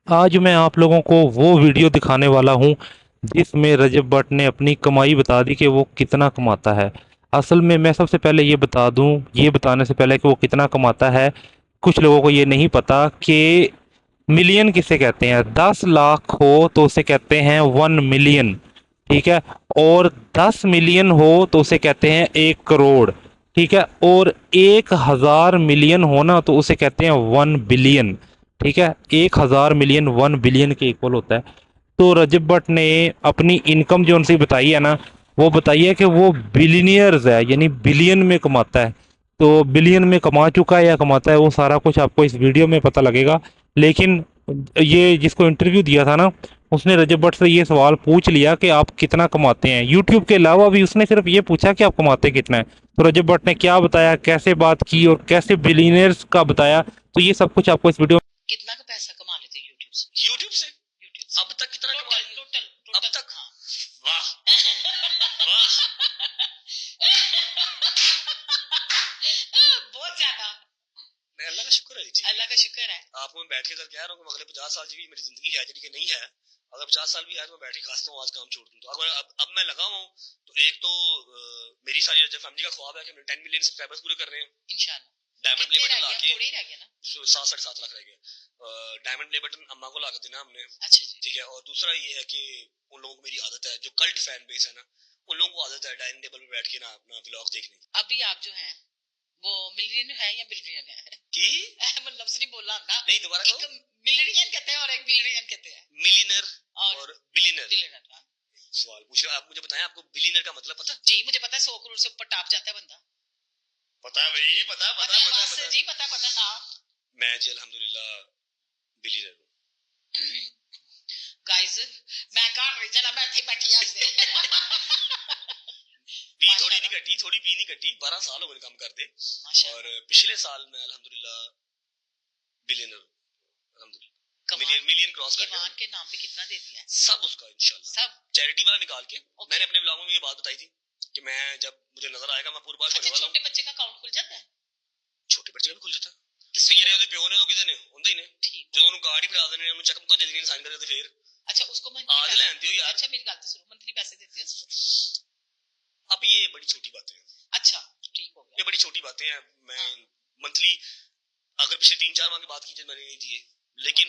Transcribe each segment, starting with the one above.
आज मैं आप लोगों को वो वीडियो दिखाने वाला हूँ जिसमें रजब भट्ट ने अपनी कमाई बता दी कि वो कितना कमाता है। असल में मैं सबसे पहले ये बता दूँ, ये बताने से पहले कि वो कितना कमाता है, कुछ लोगों को ये नहीं पता कि मिलियन किसे कहते हैं। 10 लाख हो तो उसे कहते हैं 1 मिलियन, ठीक है। और 10 मिलियन हो तो उसे कहते हैं 1 करोड़, ठीक है। और 1,000 मिलियन होना तो उसे कहते हैं 1 बिलियन, ठीक है। 1,000 मिलियन 1 बिलियन के इक्वल होता है। तो रजब भट्ट ने अपनी इनकम जो उनसे बताई है ना, वो बताई है कि वो बिलीनियर्स है, यानी बिलियन में कमाता है। तो बिलियन में कमा चुका है या कमाता है, वो सारा कुछ आपको इस वीडियो में पता लगेगा। लेकिन ये जिसको इंटरव्यू दिया था ना, उसने रजब भट्ट से ये सवाल पूछ लिया कि आप कितना कमाते हैं। यूट्यूब के अलावा भी उसने सिर्फ ये पूछा कि आप कमाते कितना है। तो रजब भट्ट ने क्या बताया, कैसे बात की और कैसे बिलीनियर्स का बताया, तो ये सब कुछ आपको इस वीडियो कितना का पैसा कमा लेते हैं यूट्यूब से? यूट्यूब से अब तक कितना कमा लिए? टोटल अब तक? हाँ। वाह वाह बहुत ज्यादा। मैं अल्लाह का शुक्र है जी, अल्लाह का शुक्र है। आपको मैं बैठ के कल कह रहा हूँ कि अगले 50 साल जी मेरी जिंदगी है जी कि नहीं है। अगर 50 साल भी है तो मैं बैठ के खासता हूँ आज काम छोड़ दूँ। तो अगर अब मैं लगा हुआ हूँ तो एक तो मेरी सारी रजब फैमिली का ख्वाब है कि हम 10 मिलियन सब्सक्राइबर्स पूरे कर रहे हैं इंशाल्लाह। डायमंड प्ले बटन लाके थोड़े ही रह गया ना, 7 साढ़े 7 लाख रह गया। डायमंड प्ले बटन अम्मा को लाकर देना हमने। अच्छा जी, ठीक है। और दूसरा ये है कि उन लोगों को मेरी आदत है, जो कल्ट फैन बेस है ना, उन लोगों को आदत है डाइनिंग टेबल पे बैठ के ना अपना व्लॉग देखने की। अभी आप जो हैं वो मिलियन है या बिलियन है की मैं लफ्ज नहीं बोल रहा ना, नहीं दोबारा कहो। एक मिलियन कहते हैं और एक बिलियन कहते हैं, मिलियनर और बिलियनर। बिलियनर सवाल पूछ रहे हो आप, मुझे बताएं आपको बिलियनर का मतलब पता? जी मुझे पता है, 100 करोड़ से ऊपर टाप जाता है बंदा। पता है भाई, पता पता पता पता, पता जी पता पता। हाँ मैं जी अल्हम्दुलिल्लाह बिलियनर हूँ गाइस। मैं घर नहीं जाना, मैं इथे बैठी हूं से पी थोड़ी नहीं कटी, थोड़ी पी नहीं कटी। 12 साल हो गए काम करते और पिछले साल मैं अल्हम्दुलिल्लाह बिलियनर अल्हम्दुलिल्लाह मिलियन मिलियन क्रॉस कर गया। के नाम पे कितना दे दिया है? सब उसका इंशाल्लाह, सब चैरिटी वाला निकाल के। मैंने अपने ब्लॉग में ये बात बताई थी कि मैं जब मुझे नजर आएगा मैं पूरा पास होने वाला हूं। छोटे बच्चे का अकाउंट खुल जाता है? छोटे बच्चे का भी खुल जाता है। ਤਸਵੀਰ ਉਹਦੇ ਪਿਓ ਨੇ ਉਹ ਕਿਤੇ ਨੇ ਹੁੰਦਾ ਹੀ ਨੇ ਜਦੋਂ ਉਹਨੂੰ ਕਾਰਡ ਹੀ ਫੜਾ ਦੇਣੇ ਉਹਨੂੰ ਚੈੱਕ ਬੁੱਕ ਦੇ ਦੇਣੀ ਸਾਈਨ ਕਰਕੇ ਫੇਰ अच्छा उसको मंथली आज ਲੈਣ ਦਿਓ यार। अच्छा मेरी बात तो सुनो, मंथली पैसे देते हो? अब ये बड़ी छोटी बातें हैं। अच्छा ठीक हो गया, ये बड़ी छोटी बातें हैं। मैं मंथली अगर पिछले 3-4 माह की बात कीजिए मैंने नहीं दिए, लेकिन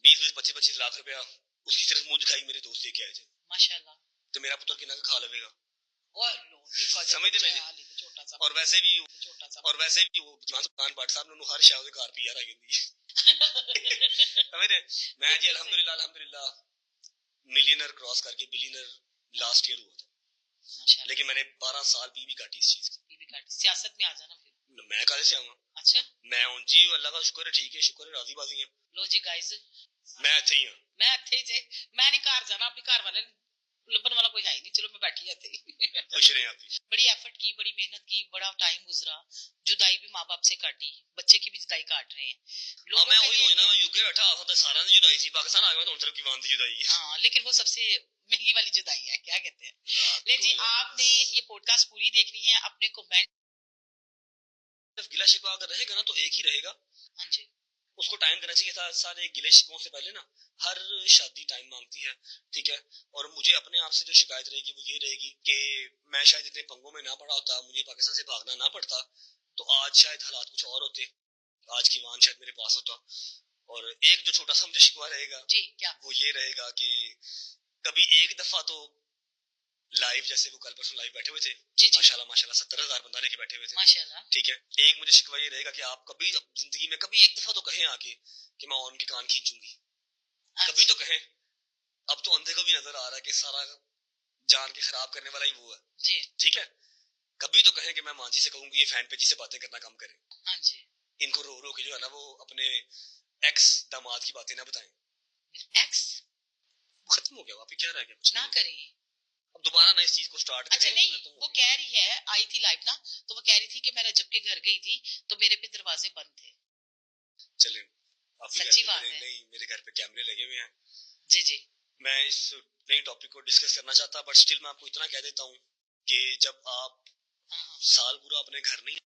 20-20 25-25 लाख रुपया उसकी सिर्फ मुंह दिखाई मेरे दोस्त लेके आए थे माशाल्लाह। तो मेरा पुत्र कितना खा लेगा समझते मेरे। छोटा सा और वैसे भी छोटा सा और वैसे भी वो सुल्तान भट्ट साहब ने हर शाह कार पी यार आई समझते। मैं जी अल्हम्दुलिल्लाह अल्हम्दुलिल्लाह मिलियनर क्रॉस करके बिलियनर लास्ट ईयर हुआ था, लेकिन मैंने 12 साल पी भी काटी इस चीज की। पी भी काटी, सियासत में आ जाना फिर। मैं कल से आऊंगा। अच्छा मैं हूं जी, अल्लाह का शुक्र है, ठीक है, शुक्र है, राजी बाजी है। लो जी गाइस मैं अच्छे ही हूं, मैं अच्छे ही जे मैं नहीं घर जाना, अपने घर वाले लबन वाला कोई है ही नहीं। चलो मैं बैठी है खुश रहे आप। बड़ी एफर्ट की, बड़ी मेहनत की, बड़ा टाइम गुजरा, जुदाई भी माँ बाप से काटी, बच्चे की भी जुदाई काट रहे हैं लोग। मैं वही सोचना मैं यूके बैठा था तो सारा ने जुदाई थी, पाकिस्तान आ गया तो उन तरफ की बांध जुदाई है। हाँ लेकिन वो सबसे महंगी वाली जुदाई है, क्या कहते हैं। ले जी आपने ये पॉडकास्ट पूरी देखनी है, अपने कमेंट गिला शिकवा अगर रहेगा ना तो एक ही रहेगा। हाँ जी उसको टाइम देना चाहिए था। सारे गिले शिकवों से पहले ना हर शादी टाइम मांगती है, ठीक है। और मुझे अपने आप से जो शिकायत रहेगी वो ये रहेगी कि मैं शायद इतने पंगों में ना पड़ा होता, मुझे पाकिस्तान से भागना ना पड़ता, तो आज शायद हालात कुछ और होते, आज की वान शायद मेरे पास होता। और एक जो छोटा सा मुझे शिकवा रहेगा जी क्या, वो ये रहेगा कि कभी एक दफा तो लाइव जैसे वो कल परसों लाइव बैठे हुए थे जी माशाल्लाह माशाल्लाह 70,000 बंदा लेके बैठे हुए थे माशाल्लाह, ठीक है। एक मुझे शिकवा ये रहेगा कि आप कभी जिंदगी में कभी एक दफा तो कहें आके कि मैं उनके कान खींचूंगी, कभी तो कहें। अब तो अंधे को भी नजर आ रहा है कि सारा जान के खराब करने वाला ही वो है जी, ठीक है। कभी तो कहें कि मैं मांझी से कहूंगी ये फैन पेजी से बातें करना कम करें। हाँ जी इनको रो रो के जो है ना वो अपने एक्स दामाद की बातें ना बताएं। एक्स खत्म हो गया, वापिस क्या रह गया, कुछ ना करें। अब दोबारा ना इस चीज को स्टार्ट करें। अच्छा नहीं वो कह रही है, आई थी लाइव ना, तो वो कह रही थी कि मैं रजब के घर गई थी तो मेरे पे दरवाजे बंद थे। चले सच्ची बात है। नहीं मेरे घर पे कैमरे लगे हुए हैं जी जी। मैं इस नई टॉपिक को डिस्कस करना चाहता बट स्टिल मैं आपको इतना कह देता हूँ कि जब आप हाँ, हाँ। साल पूरा अपने घर नहीं